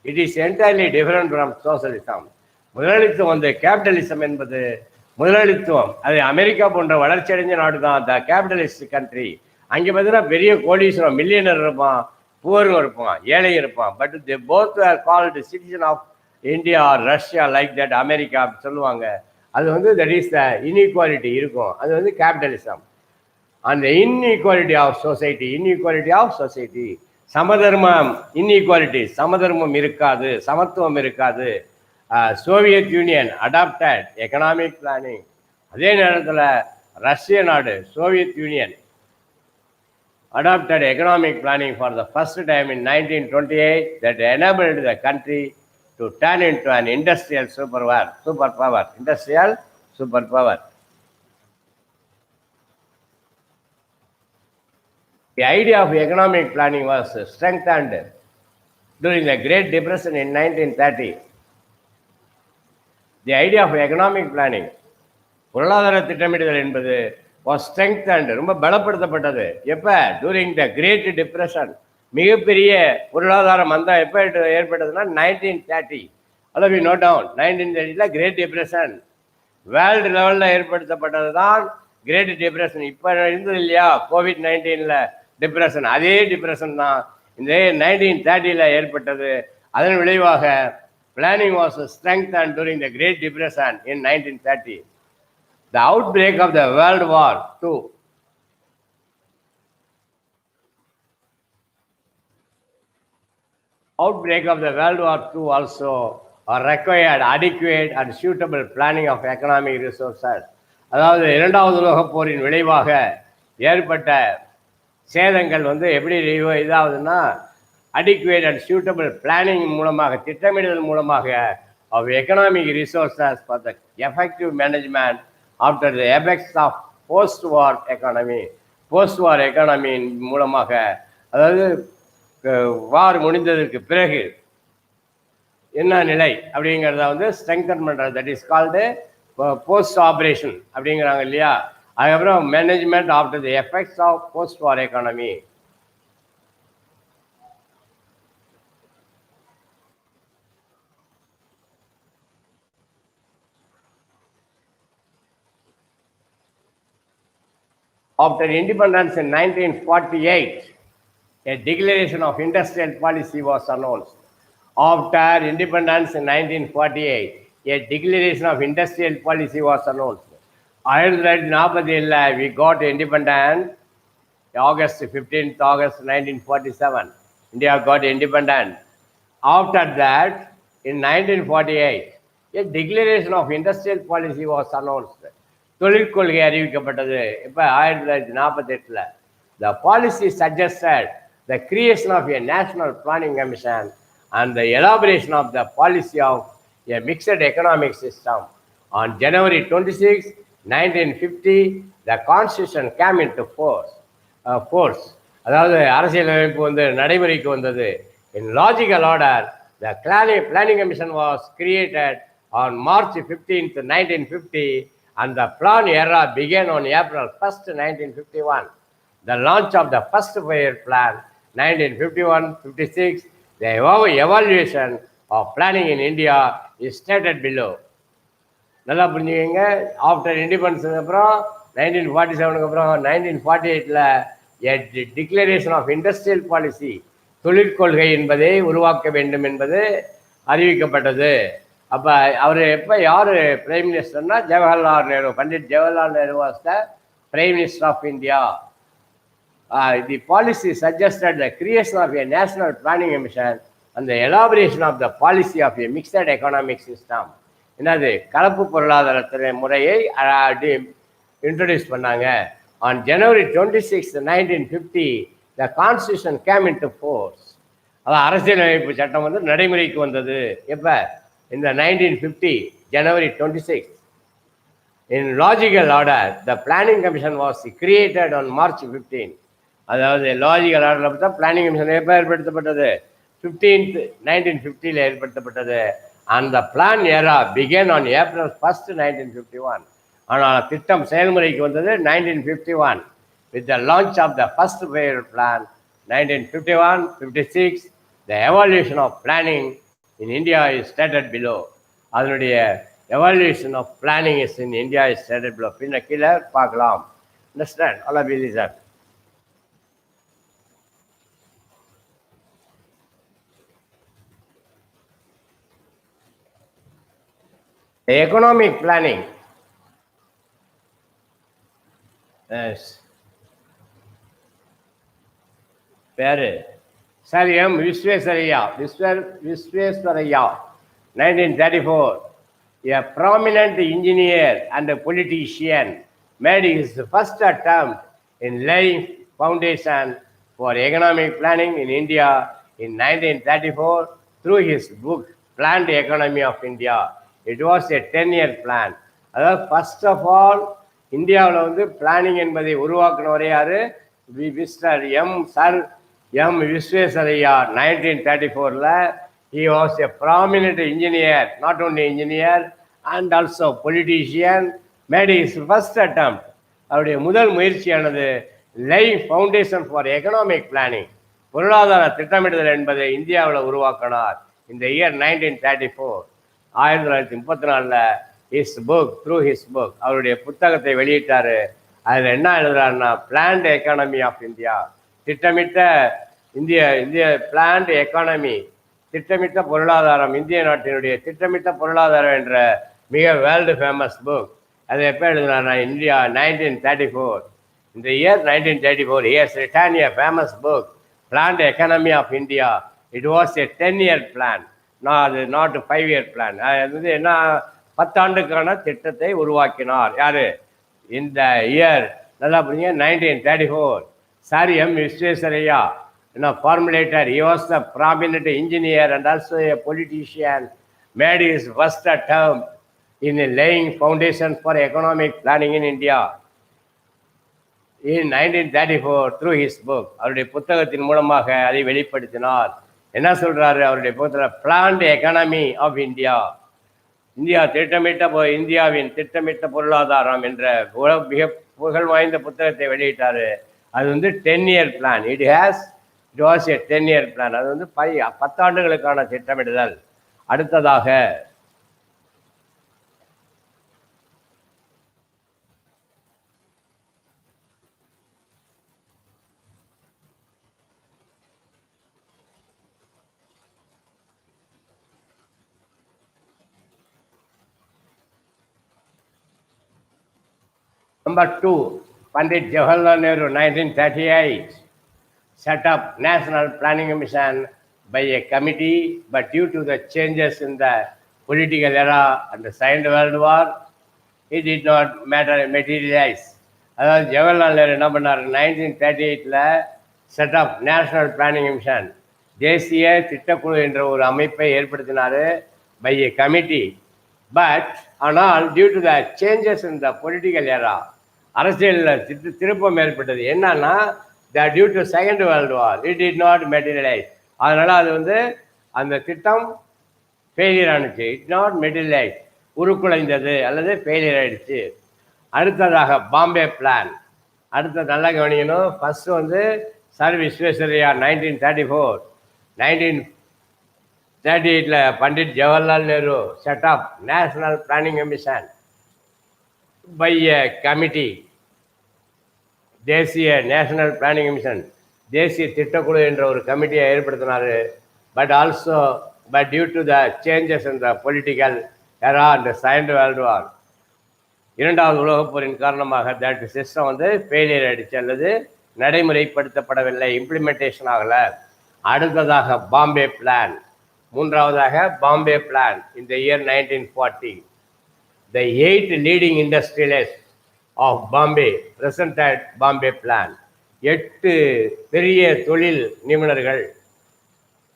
it is entirely different from socialism. முதலாளித்துவம் கேபிட்டலிசம் என்பது முதலாளித்துவம், அது அமெரிக்கா போன்ற வளர்ச்சி அடைஞ்ச நாடு தான், த கேபிட்டலிஸ்ட் கண்ட்ரி. அங்கே பார்த்தீங்கன்னா பெரிய கோடீஸ்வரம், மில்லியனர் இருப்பான், புவரும் இருப்பான், ஏழை இருப்பான். But they both are called citizen of India or Russia like that America சொல்லுவாங்க. அது தட் இஸ் த இன்இக்வாலிட்டி இருக்கும். அது கேபிட்டலிசம். அந்த inequality of society, inequality of society, சமதர்மம், இன்இக்வாலிட்டி, சமதர்மம் இருக்காது, சமத்துவம் இருக்காது. Soviet Union adopted economic planning. அதே நேரத்தில் ரஷ்ய நாடு, Soviet Union adopted economic planning for the first time in 1928 that enabled the country to turn into an industrial superpower. Industrial superpower. The idea of economic planning was strengthened during the Great Depression in 1930. The idea of economic planning, பொருளாதார திட்டமிடுதல் என்பது was strengthened, ரொம்ப பலப்படுத்தப்பட்டது. எப்ப? Touring the great depression, மிகப்பெரிய பொருளாதார மந்தம் எப்ப ஏற்பட்டதுன்னா 1930. அல்லது we note down 1930 great depression world லெவலில் ஏற்படுத்தப்பட்டது தான் கிரேட் டிப்ரெஷன். இப்போ இருந்தது இல்லையா COVID-19 டிப்ரெஷன், அதே டிப்ரெஷன் தான் இந்த 1930 ஏற்பட்டது. அதன் விளைவாக planning was strengthened during the great depression in 1930. The outbreak of the World War II. Outbreak of the World War II also required adequate and suitable planning of economic resources. அதாவது இரண்டாவது உலகப் போரின் விளைவாக ஏற்பட்ட சேதங்கள் எப்படி இதாகுதுன்னா adequate and suitable planning மூலமாக, திட்டமிடுதல் மூலமாக of economic resources for the effective management after the effects of post-war economy. post-war economy மூலமாக, அதாவது வார் முடிந்ததற்கு பிறகு என்ன நிலை அப்படிங்கிறத ஸ்ட்ரெங்தன் பண்ணுறது. That is called post operation அப்படிங்கிறாங்க இல்லையா. அதுக்கப்புறம் management after the effects of post war economy. After independence in 1948, a declaration of industrial policy was announced. After independence in 1948, a declaration of industrial policy was announced. 1947 we got independent. August 15th, August 1947, India got independent. After that, in 1948, a declaration of industrial policy was announced. தொழிற்கொள்கை அறிவிக்கப்பட்டது. இப்போ 1948. The policy suggested the creation of a national planning commission and the elaboration of the policy of a mixed economic system. On January 26, 1950, the constitution came into force. அதாவது அரசியலமைப்பு நடைமுறைக்கு வந்தது. In logical order, the planning commission was created on March 15th, 1950, and the plan era began on April 1st, 1951. The launch of the first 5-year plan, 1951-56, the evaluation of planning in India is stated below. நல்லா புரிஞ்சுக்கங்க. After இண்டிபெண்டன்ஸுக்கு அப்புறம் 1947 அப்புறம் 1948 a declaration of industrial policy, தொழிற்கொள்கை என்பதை உருவாக்க வேண்டும் என்பது அறிவிக்கப்பட்டது. அப்போ அவர் எப்போ யார் பிரைம் மினிஸ்டர்னா Jawaharlal Nehru, Pandit Jawaharlal Nehru was the prime minister of India. The policy suggested the creation of a national planning commission and the elaboration of the policy of a mixed economic system. என்னது? கலப்பு பொருளாதார முறையை இன்ட்ரடியூஸ் பண்ணாங்க. On January 26, 1950, the constitution came into force. அதான் அரசியலமைப்பு சட்டம் நடைமுறைக்கு வந்தது. எப்ப? In the 1950, January 26. In logical order, the planning commission was created on March 15. அதாவது லாஜிக்கல் ஆர்டர்ல பார்த்தா பிளானிங் கமிஷன் எப்போ ஏற்படுத்தப்பட்டது? 15th 1950 ஏற்படுத்தப்பட்டது. And the plan era began on April 1st, 1951. ஆனால் திட்டம் செயல்முறைக்கு வந்தது 1951 with the launch of the first 5-year plan. 1951-56, the evaluation of planning in India is stated below. அதனுடைய evaluation of planning is in India is stated below. பின்ன கீழே பார்க்கலாம். Understand? All of you listen. The economic planning. Yes. பேரு sir M Visvesvaraya, 1934. A prominent engineer and a politician made his first attempt in laying foundation for economic planning in India in 1934 through his book planned economy of India. It was a 10-year plan. அதாவது first of all இந்தியாவில் வந்து planning என்பதை உருவாக்குனவரே யாரு? Mister M Visvesvaraya 1934. He was a prominent engineer, not only engineer and also politician. Made his first attempt. அவருடைய முதல் முயற்சியானது laying foundation for economic planning, பொருளாதார திட்டமிடுதல் என்பதை இந்தியாவில் உருவாக்கினார். இந்த year 1934, 1934 his book, through his book, அவருடைய புத்தகத்தை வெளியிட்டாரு. அதில் என்ன எழுதுறாருன்னா, பிளான்டு எக்கானமி ஆஃப் இந்தியா, திட்டமிட்ட இந்திய பிளான்டு எக்கானமி, திட்டமிட்ட பொருளாதாரம், இந்திய நாட்டினுடைய திட்டமிட்ட பொருளாதாரம் என்ற மிக வேர்ல்டு ஃபேமஸ் புக். அதை எப்போ எழுதுனார்னா, இந்தியா 1934. இந்த year 1934 he has written a famous book, Planned Economy of India. It was a 10-year plan, not a 5-year plan. அது வந்து என்ன, 10 ஆண்டுக்கான திட்டத்தை உருவாக்கினார். யாரு? இந்த இயர் நல்லா புரியுங்க, 1934. Sorry, M Visvesvaraya formulator. He was the prominent engineer and also a politician. Made his first attempt in laying foundation for economic planning in India in 1934 through his book. அவருடைய புத்தகத்தின் மூலமாக அதை வெளிப்படுத்தினார். என்ன சொல்றாரு அவருடைய புத்தகத்தில்? பிளான்டு எக்கானமி ஆஃப் இந்தியா, இந்தியாவின் திட்டமிட்ட பொருளாதாரம் என்ற மிக புகழ் வாய்ந்த புத்தகத்தை வெளியிட்டாரு. அது வந்து 10-year plan. It was a 10-year plan. அது வந்து 10 ஆண்டுகளுக்கான திட்டமிடுதல். அடுத்ததாக Number 2, Pandit Jawaharlal Nehru 1938 set up National Planning Commission by a committee, but due to the changes in the political era and the Second World War, it did not materialize. அதாவது ஜவஹர்லால் நேரு என்ன பண்ணார்? 1938 set of national planning commission, தேசிய திட்டக்குழு என்ற ஒரு அமைப்பை ஏற்படுத்தினார். By a committee, but ஆனால் due to the changes in the political era, அரசியலில் திருப்பம் ஏற்பட்டது. என்னன்னா, due to second world war it did not materialise. அதனால் அது வந்து அந்த திட்டம் ஃபெயிலியர் ஆனிச்சு. இட் நாட் மெட்டீரியலைஸ், உருக்குலைந்தது அல்லது ஃபெயிலியர் ஆயிடுச்சு. அடுத்ததாக பாம்பே பிளான். அடுத்த நல்லா கவனிக்கணும். ஃபர்ஸ்ட் வந்து sir Visvesvaraya 1934. 1938 Pandit Jawaharlal Nehru set of national planning commission by a committee, தேசிய நேஷனல் பிளானிங் கமிஷன், தேசிய திட்டக்குழு என்ற ஒரு கமிட்டியை ஏற்படுத்தினார். But due to the changes in the political era and second world war, இரண்டாவது உலகப் போரின் காரணமாக தட் சிஸ்டம் வந்து ஃபெயிலியர் ஆயிடுச்சு அல்லது நடைமுறைப்படுத்தப்படவில்லை, இம்ப்ளிமெண்டேஷன் ஆகலை. அடுத்ததாக பாம்பே பிளான். மூன்றாவதாக பாம்பே பிளான். இந்த year 1940 the 8 leading industrialists of Bombay presented Bombay plan. 8 பெரிய தொழில் நிபுணர்கள்,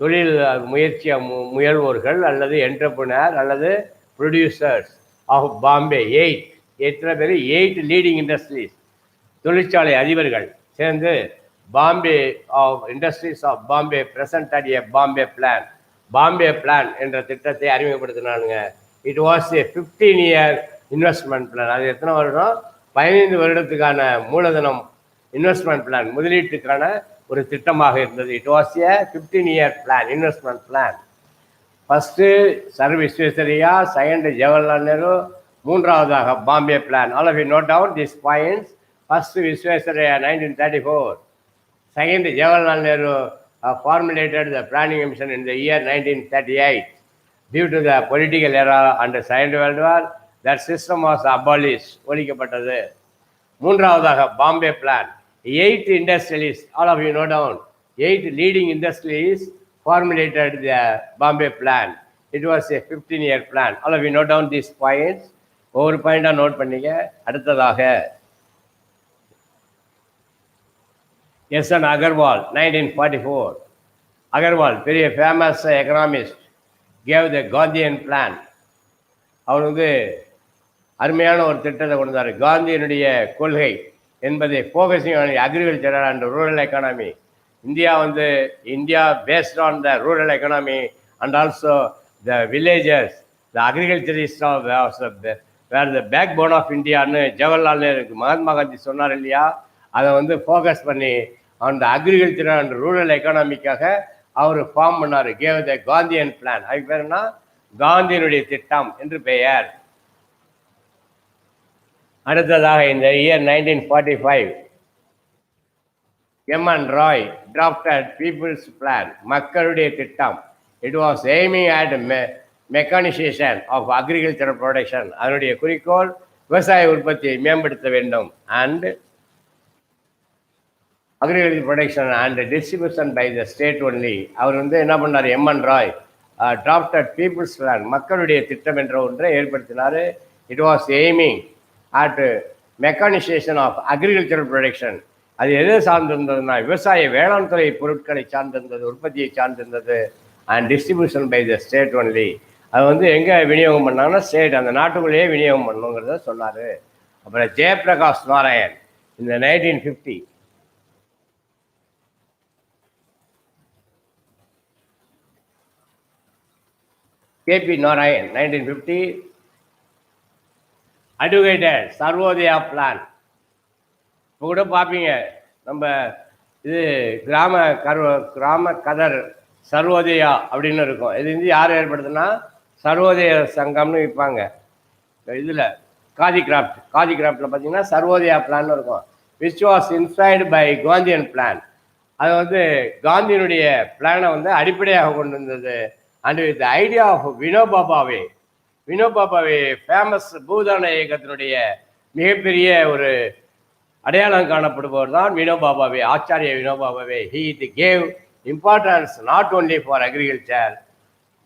தொழில் முயல்வோர்கள் அல்லது என்டர்பிரினர் அல்லது producers of Bombay, 8 leading industries, தொழிற்சாலை அதிபர்கள் சேர்ந்து Bombay of industries of Bombay presented a Bombay plan, Bombay plan என்ற திட்டத்தை அறிமுகப்படுத்தினானுங்க. It was a 15-year investment plan. அது எத்தனை வருடம்? 15 வருடத்துக்கான மூலதனம் இன்வெஸ்ட்மெண்ட் பிளான், முதலீட்டுக்கான ஒரு திட்டமாக இருந்தது. It was a 15-year plan, investment plan. First sir Visvesvaraya, second Jawaharlal Nehru, மூன்றாவதாக Bombay plan. All of you note down this points. First Visvesvaraya 1934, second Jawaharlal Nehru formulated the planning commission in the year 1938. Due to the political era and the Second World War, that system was abolished, ஒழிக்கப்பட்டது. மூன்றாவதாக Bombay plan. 8 industrialists, all of you know down, 8 leading industrialists formulated the Bombay plan. It was a 15-year plan. All of you know down these points. ஒவ்வொரு பாயிண்டாக note பண்ணிக்க. அடுத்ததாக SN. Agarwal 1944. Agarwal பெரிய famous economist. gave the Gandhian plan. அவர் வந்து அருமையான ஒரு திட்டத்தை கொண்டு வந்தார். காந்தியினுடைய கொள்கை என்பதை focusing on agriculture and rural economy. India based on the rural economy and also the villages. The agriculturist were the backbone of இந்தியான்னு ஜவஹர்லால் நேரு மகாத்மா காந்தி சொன்னார் இல்லையா? அதை வந்து ஃபோக்கஸ் பண்ணி அந்த அக்ரிகல்ச்சர் அண்ட் ரூரல் எக்கானமிக்காக அவர் ஃபார்ம் பண்ணார். Gave the Gandhian plan. அதுக்கு பேர் என்ன? காந்தியினுடைய திட்டம் என்று பெயர். அடுத்ததாக இந்த year 1945 M N. Roy drafted people's plan, மக்களுடைய திட்டம். It was aiming at mechanisation of agricultural production. அதனுடைய குறிக்கோள் விவசாய உற்பத்தியை மேம்படுத்த வேண்டும். And agriculture production and distribution by the state only. அவர் வந்து என்ன பண்ணார்? M N. Roy drafted people's plan, மக்களுடைய திட்டம் என்ற ஒன்றை ஏற்படுத்தினார். It was aiming at mechanisation of agricultural production. அது எது சார்ந்திருந்ததுன்னா விவசாய வேளாண் துறை பொருட்களை சார்ந்திருந்தது, உற்பத்தியை சார்ந்திருந்தது. And distribution by the state only. அது வந்து எங்கே விநியோகம் பண்ணாங்கன்னா ஸ்டேட், அந்த நாட்டுக்குள்ளேயே விநியோகம் பண்ணுங்கிறத சொன்னார். அப்புறம் ஜெயபிரகாஷ் நாராயண் இந்த 1950 கேபி நாராயண் 1950 அட்வொகேட்டட் சர்வோதயா பிளான். இப்போ கூட பார்ப்பீங்க, நம்ம இது கிராம கதர் சர்வோதயா அப்படின்னு இருக்கும். இது வந்து யார் ஏற்படுத்தினா சர்வோதய சங்கம்னு விற்பாங்க. இதில் காதி கிராஃப்டில் பார்த்தீங்கன்னா சர்வோதயா பிளான் இருக்கும். Which was inspired by Gandhian plan. அது வந்து காந்தியினுடைய பிளானை வந்து அடிப்படையாக கொண்டு வந்தது. And with idea of Vinoba Bhave famous Bhoodan இயக்கத்தினுடைய மிகப்பெரிய ஒரு அடையாளம் காணப்படுபவர் தான் Vinoba Bhave, Acharya Vinoba Bhave. He gave importance not only for agriculture.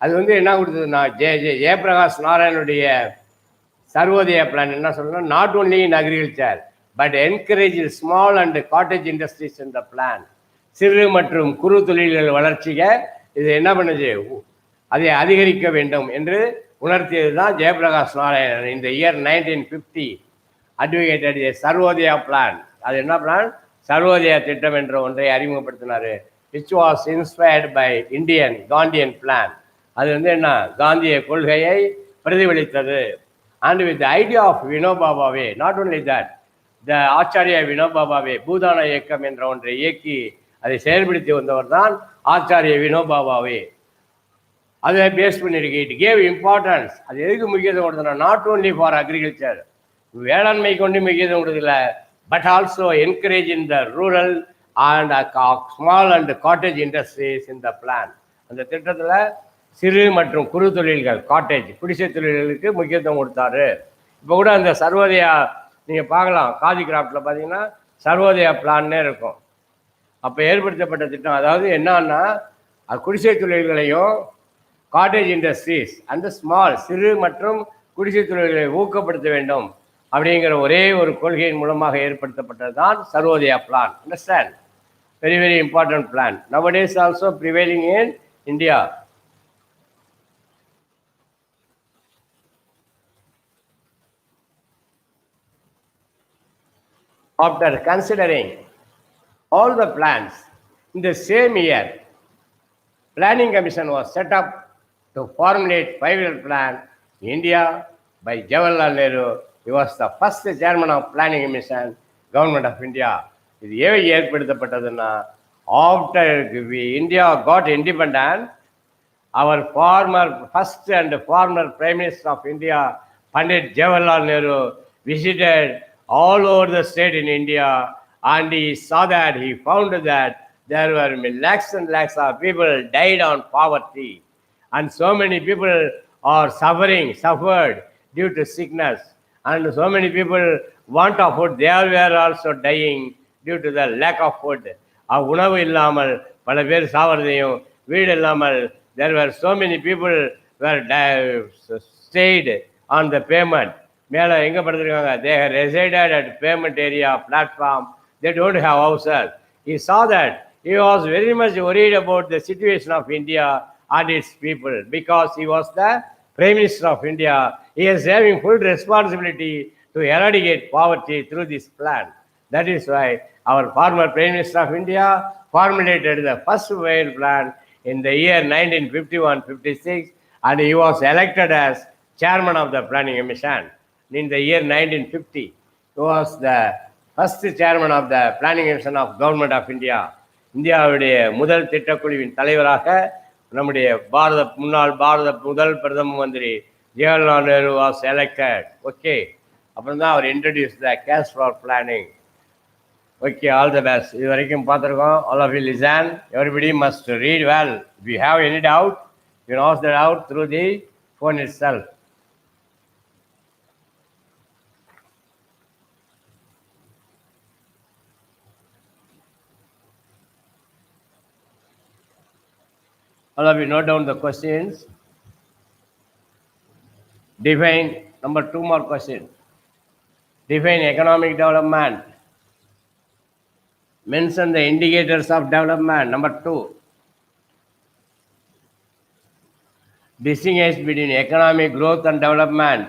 அது வந்து என்ன கொடுத்ததுன்னா ஜெயபிரகாஷ் நாராயணுடைய சர்வோதயா பிளான் என்ன சொல்லணும்? Not only in agriculture but encourage small and cottage industries in the plan. சிறு மற்றும் குறு தொழில்கள் வளர்ச்சிக்க இது என்ன பண்ணுது? அதை அதிகரிக்க வேண்டும் என்று உணர்த்தியது தான் ஜெயபிரகாஷ் நாராயணன். இந்த இயர் 1950 அட்வொகேட்டட் சர்வோதயா பிளான். அது என்ன பிளான்? சர்வோதயா திட்டம் என்ற ஒன்றை அறிமுகப்படுத்தினார். Which was inspired by Gandhian plan. அது வந்து என்ன? காந்திய கொள்கையை பிரதிபலித்தது. And with idea of Vinoba Bhave, not only that, the Acharya Vinoba Bhave Bhoodan இயக்கம் என்ற ஒன்றை இயக்கி அதை செயல்படுத்தி வந்தவர் தான் ஆச்சாரிய வினோபா பாவே. அதை பேஸ் பண்ணியிருக்கு. It gave importance. அது எதுக்கு முக்கியத்துவம் கொடுத்தனா? நாட் ஓன்லி ஃபார் அக்ரிகல்ச்சர், வேளாண்மை கொண்டு முக்கியத்துவம் கொடுக்கல, but also encourage in the rural and small and cottage industries in the plan. அந்த திட்டத்தில் சிறு மற்றும் குறு தொழில்கள், காட்டேஜ் குடிசை தொழில்களுக்கு முக்கியத்துவம் கொடுத்தாரு. இப்போ கூட அந்த சர்வோதயா நீங்கள் பார்க்கலாம், காதி கிராஃப்டில் பார்த்தீங்கன்னா சர்வோதயா பிளான்னே இருக்கும். அப்போ ஏற்படுத்தப்பட்ட திட்டம். அதாவது என்னன்னா குடிசை தொழில்களையும் காட்டேஜ் இண்டஸ்ட்ரீஸ் அந்த ஸ்மால் சிறு மற்றும் குடிசை தொழில்களை ஊக்கப்படுத்த வேண்டும் அப்படிங்கிற ஒரே ஒரு கொள்கையின் மூலமாக ஏற்படுத்தப்பட்டது தான் Sarvodaya plan. Understand? Very very important plan. Nowadays also prevailing in India. After considering all the plans in the same year, Planning Commission was set up to formulate 5-year plan in India by Jawaharlal Nehru. He was the first chairman of Planning Commission, Government of India. இது ஏற்படுத்தப்பட்டதுன்னா after India got independent, our first and former Prime Minister of India, Pandit Jawaharlal Nehru, visited all over the state in India, and he saw that, he found that there were lakhs and lakhs of people died on poverty, and so many people are suffered due to sickness, and so many people want of food, they were also dying due to the lack of food. உணவு இல்லாமல் பல பேர் சாவறதையும், வீடு இல்லாமல் there were so many people were stayed on the pavement. மேலே எங்கே படுத்துருக்காங்க? they resided at pavement area, platform, they don't have houses. He saw that, he was very much worried about the situation of India, and its people. Because he was the Prime Minister of India, he is having full responsibility to eradicate poverty through this plan. That is why our former Prime Minister of India formulated the first Whale plan in the year 1951-56, and he was elected as chairman of the Planning Commission in the year 1950. He was the first chairman of the Planning Commission of Government of India. இந்தியாவுடைய முதல் திட்டக்குழுவின் தலைவராக நம்முடைய முன்னாள் பாரத முதல் பிரதம மந்திரி Jawaharlal Nehru was elected. Okay, அப்புறம் தான் அவர் introduce the cash for planning. Okay, all the best. இது வரைக்கும் பார்த்துருக்கோம். All of you listen. Everybody must read well. If you have any doubt, you can ask the doubt through the phone itself. All of you note down the questions. Define, number 2 more question. Define economic development. Mention the indicators of development. Number 2. Distinguish between economic growth and development.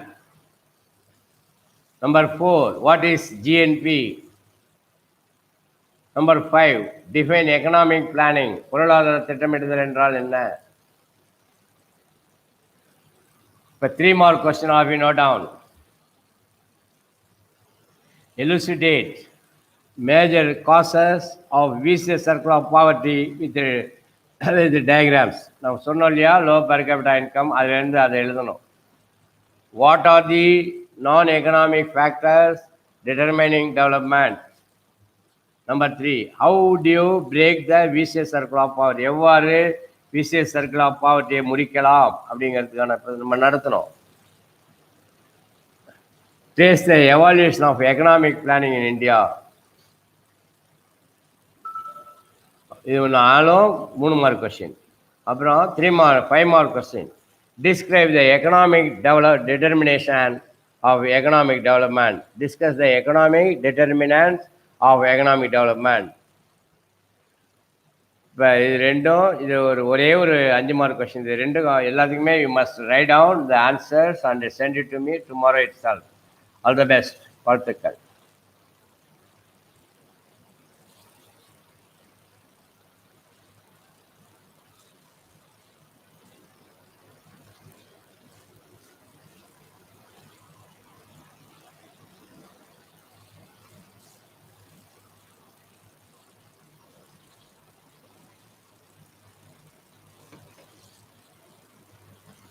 Number 4. What is GNP? Number 5. Define economic planning. பொருளாதார திட்டமிடுதல் என்றால் என்ன? But 3 more questions have been noted down. Elucidate major causes of vicious circle of poverty with the diagrams. Now, சொன்னோம் இல்லையா, low per capita income, அதிலிருந்து அதை எழுதணும். What are the non-economic factors determining development? Number 3, how do you break the vicious circle of poverty? எவ்வாறு vicious circle of poverty முடிக்கலாம் அப்படிங்கிறதுக்கான நம்ம நடத்தணும். Trace the evaluation of economic planning in India. இது 3 mark question. அப்புறம் 5 mark question. Describe the economic determination of economic development. Discuss the economic determinants of economic development. இப்போ இது ரெண்டும், இது ஒரே ஒரு 5 மார்க் கொஸ்டின். இது ரெண்டும் எல்லாத்துக்குமே you must write down the answers and sent it to me tomorrow itself. All the best. வாழ்த்துக்கள்.